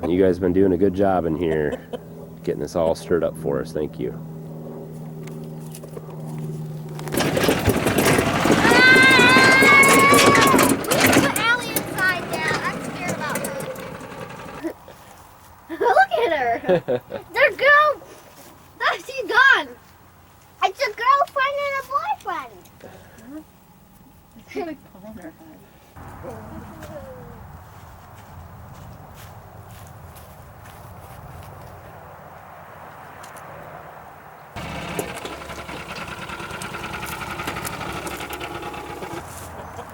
You guys have been doing a good job in here, getting this all stirred up for us. Thank you. Put Allie inside now. I'm scared about her. Look at her. They're girl. She's gone. It's a girlfriend and a boyfriend. It's a big pole in her head.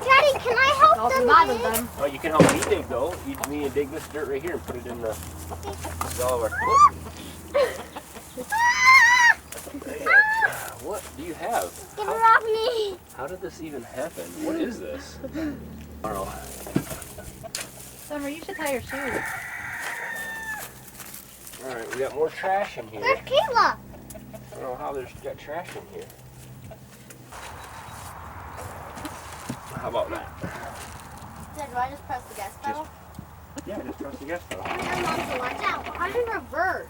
Daddy, can I help them dig? Oh, you can help me dig though. You need to dig this dirt right here and put it in the all of our. What do you have? Get her off me. How did this even happen? What is this? Tomorrow. Summer, you should tie your shoes. All right, we got more trash in here. There's Kayla. I don't know how there's got trash in here. How about that? Dad, do I just press the gas pedal? Yeah, just press the gas pedal. Your mom to watch out. How do you reverse?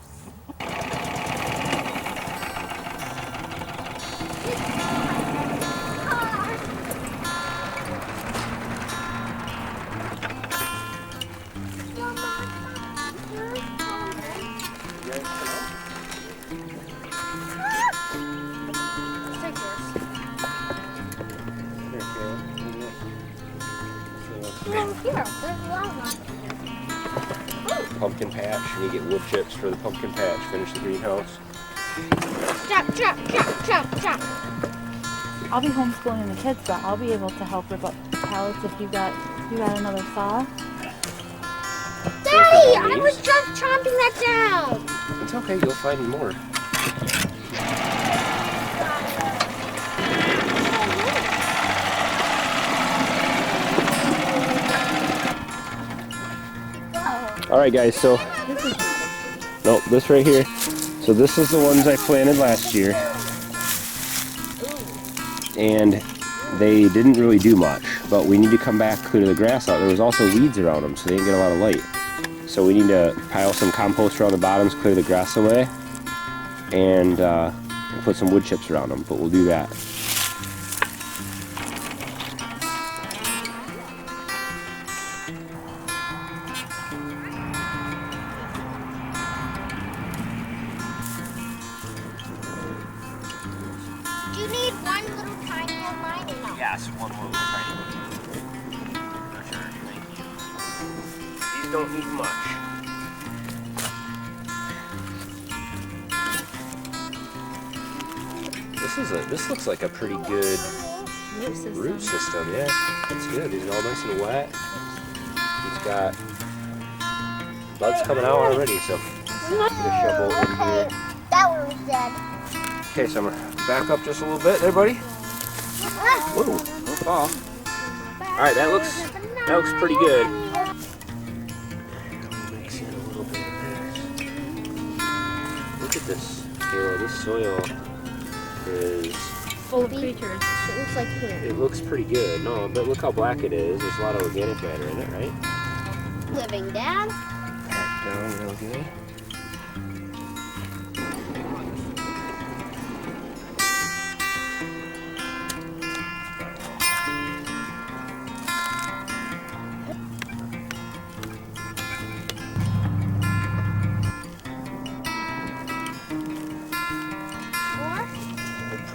Pumpkin patch, and you get wood chips for the pumpkin patch. Finish the greenhouse. Chop, chop, chop, chop, chop. I'll be homeschooling the kids, but I'll be able to help rip up pallets if you got another saw. Daddy, I was just chomping that down. It's okay, you'll find more. All right, guys, so nope, this right here. So this is the ones I planted last year, and they didn't really do much, but we need to come back, clear the grass out. There was also weeds around them, so they didn't get a lot of light. So we need to pile some compost around the bottoms, clear the grass away, and put some wood chips around them, but we'll do that. Do you need one little tiny of mine or no? Yes, one more little tiny one. For sure, thank you. These don't need much. This looks like a pretty good root system. Yeah, that's good. These are all nice and wet. It's got buds coming out already, so put a shovel in here. That one was dead. Okay, Summer, back up just a little bit there, buddy. Whoa, don't fall. All right, that looks pretty good. Mix in a little bit of this. Look at this, Kayla. This soil is Full of creatures. It looks like poop. it looks pretty good. No, but look how black it is. There's a lot of organic matter in it, right? Living, Dad. Back down real good.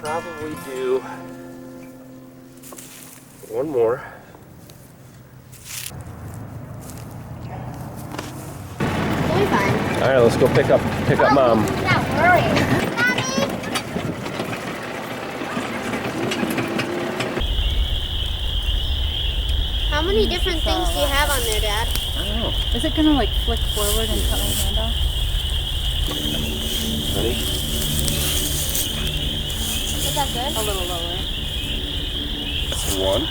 Probably do one more. We'll be fine. All right, let's go pick up Mom. Not worry. How many different things do you have on there, Dad? I don't know. Is it gonna like flick forward and cut my hand off? Ready? Is that good? A little lower. That's one.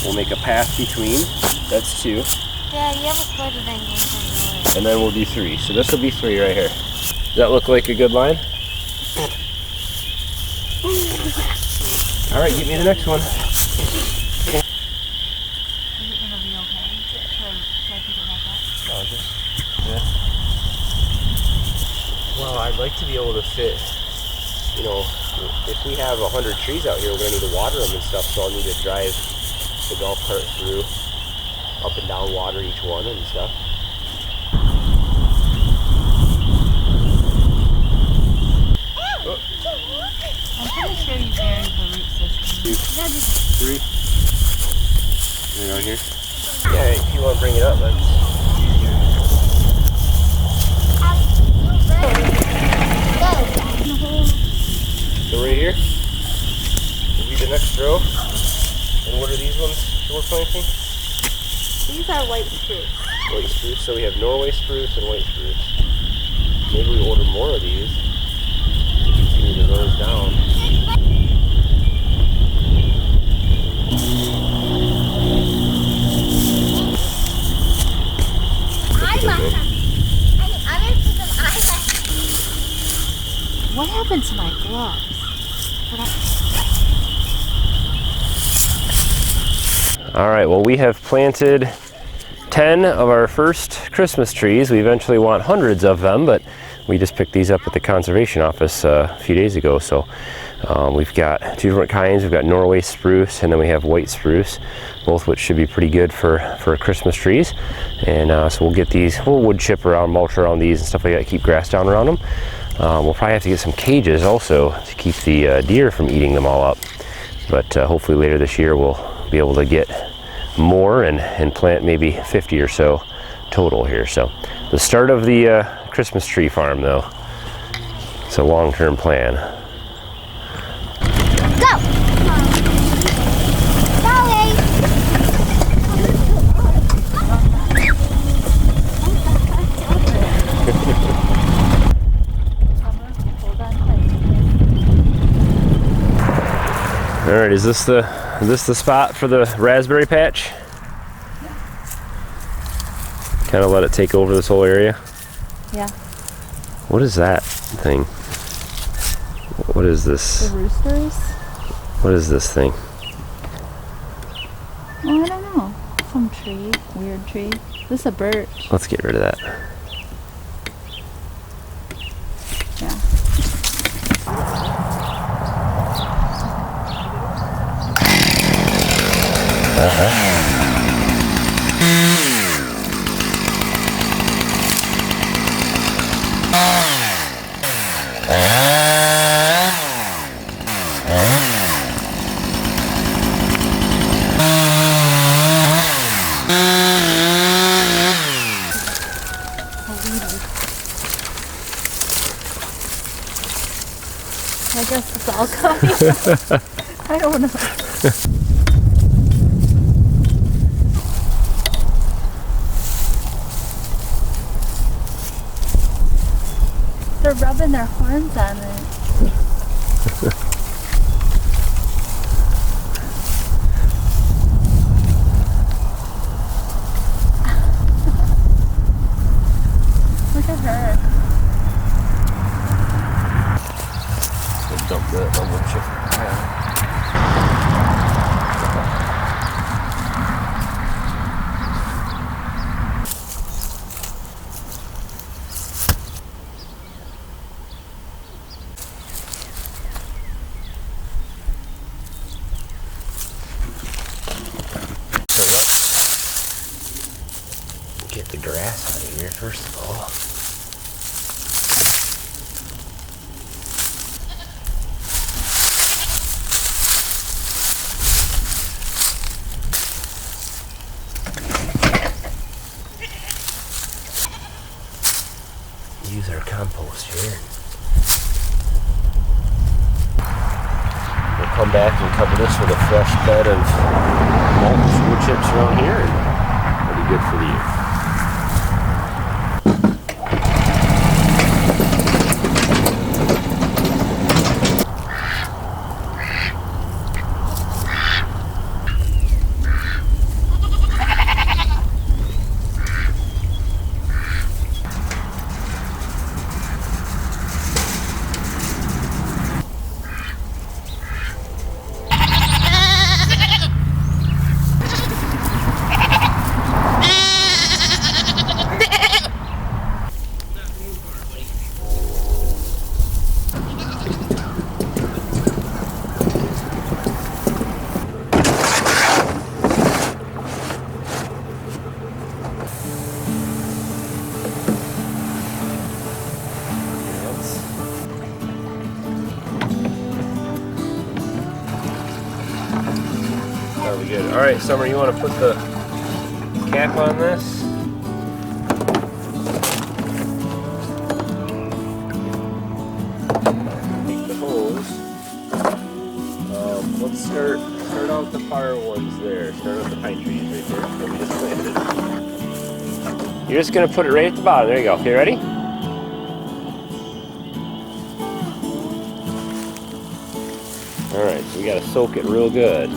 We'll make a path between. That's two. Dad, you have a split of engines. And then we'll do three. So this will be three right here. Does that look like a good line? All right, get me the next one. Is it gonna be okay? Try Yeah. Well, I'd like to be able to fit, you know, if we have 100 trees out here, we're going to need to water them and stuff, so I'll need to drive the golf cart through, up and down, water each one and stuff. I'm pretty sure you buried the root system. 2, 3. Right on here? Yeah, if you want to bring it up, that's easier. So right here will be the next row. And what are these ones we're planting? These are white spruce. White spruce. So we have Norway spruce and white spruce. Maybe we order more of these to continue to those down. What happened to my gloves? All right, well, we have planted 10 of our first Christmas trees. We eventually want hundreds of them, but we just picked these up at the conservation office a few days ago. So we've got 2 different kinds. We've got Norway spruce, and then we have white spruce, both which should be pretty good for Christmas trees. And so we'll get these, we'll wood chip around, mulch around these and stuff like that, keep grass down around them. We'll probably have to get some cages also to keep the deer from eating them all up. But hopefully later this year we'll be able to get more and plant maybe 50 or so total here. So the start of the Christmas tree farm, though, it's a long-term plan. Go! Going! All right, is this the spot for the raspberry patch? Kind of let it take over this whole area. Yeah. What is that thing? What is this? The roosters? What is this thing? Oh, I don't know. Some tree. Weird tree. This is a birch. Let's get rid of that. Yeah. I guess it's all coming. I don't know. They're rubbing their horns on it. Look at her. Dump the wood chip. Get the grass out of here first of all. Use our compost here. We'll come back and cover this with a fresh bed of mulch wood chips around here, and it'll be good for the year. good. All right, Summer, you want to put the cap on this? Take the hose. Let's start out with the far ones there. Start with the pine trees right there that we just planted. You're just gonna put it right at the bottom. There you go. Okay, ready? All right, so we gotta soak it real good.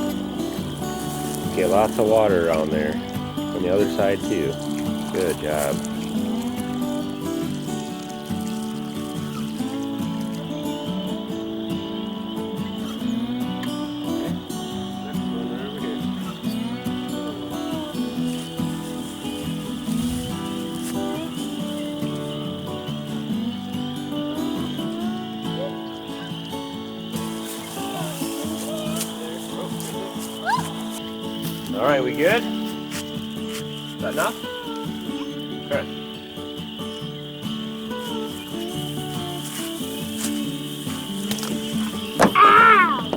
Get lots of water around there. On the other side too. Good job. All right, we good? Is that enough? Okay. Ow!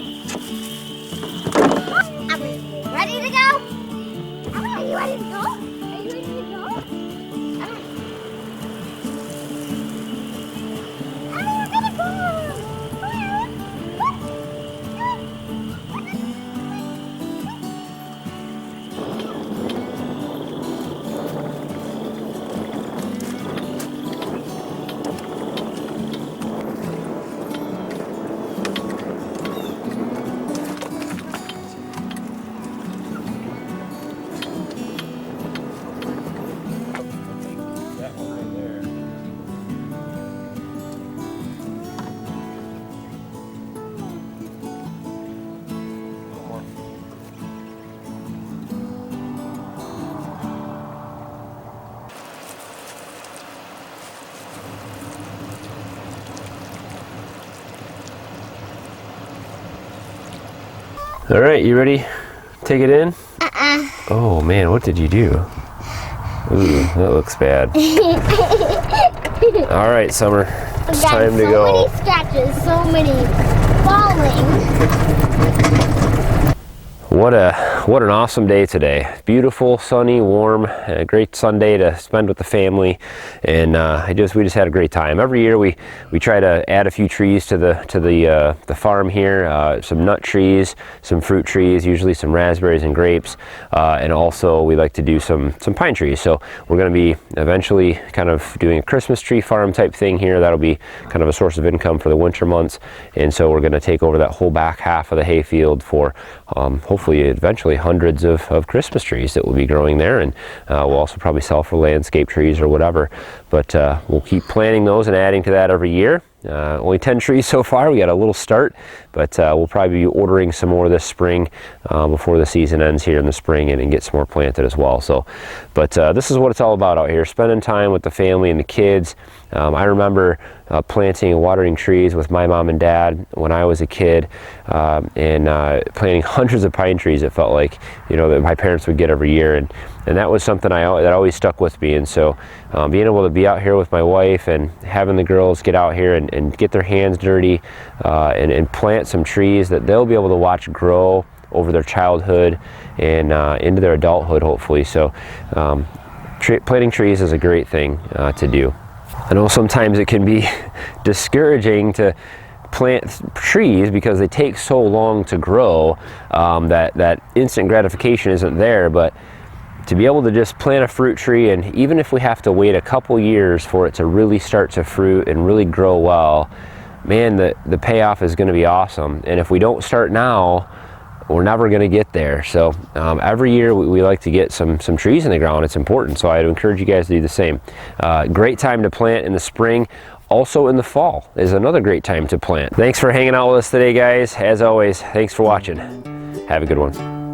Are we ready to go? Are you ready to go? Are you ready to go? We're gonna go! All right, you ready? Take it in? Oh man, what did you do? Ooh, that looks bad. All right, Summer, it's time to go. So many scratches, so many falling. What an awesome day today. Beautiful, sunny, warm, a great Sunday to spend with the family, and we just had a great time. Every year we try to add a few trees to the farm here, some nut trees, some fruit trees, usually some raspberries and grapes, and also we like to do some pine trees. So we're going to be eventually kind of doing a Christmas tree farm type thing here. That'll be kind of a source of income for the winter months, and so we're going to take over that whole back half of the hayfield for hopefully eventually hundreds of Christmas trees that will be growing there, and we'll also probably sell for landscape trees or whatever, but we'll keep planting those and adding to that every year. Only 10 trees so far. We got a little start, but we'll probably be ordering some more this spring before the season ends here in the spring, and get some more planted as well. So, but this is what it's all about out here, spending time with the family and the kids. I remember planting and watering trees with my mom and dad when I was a kid, and planting hundreds of pine trees. It felt like, that my parents would get every year, and that was something that always stuck with me. And so being able to be out here with my wife and having the girls get out here and get their hands dirty and plant some trees that they'll be able to watch grow over their childhood and into their adulthood, hopefully. So planting trees is a great thing to do. I know sometimes it can be discouraging to plant trees because they take so long to grow, that instant gratification isn't there, but to be able to just plant a fruit tree, and even if we have to wait a couple years for it to really start to fruit and really grow well, man, the payoff is going to be awesome. And if we don't start now, we're never going to get there. So every year we like to get some trees in the ground. It's important, so I'd encourage you guys to do the same. Great time to plant in the spring. Also in the fall is another great time to plant. Thanks for hanging out with us today, guys. As always, thanks for watching. Have a good one.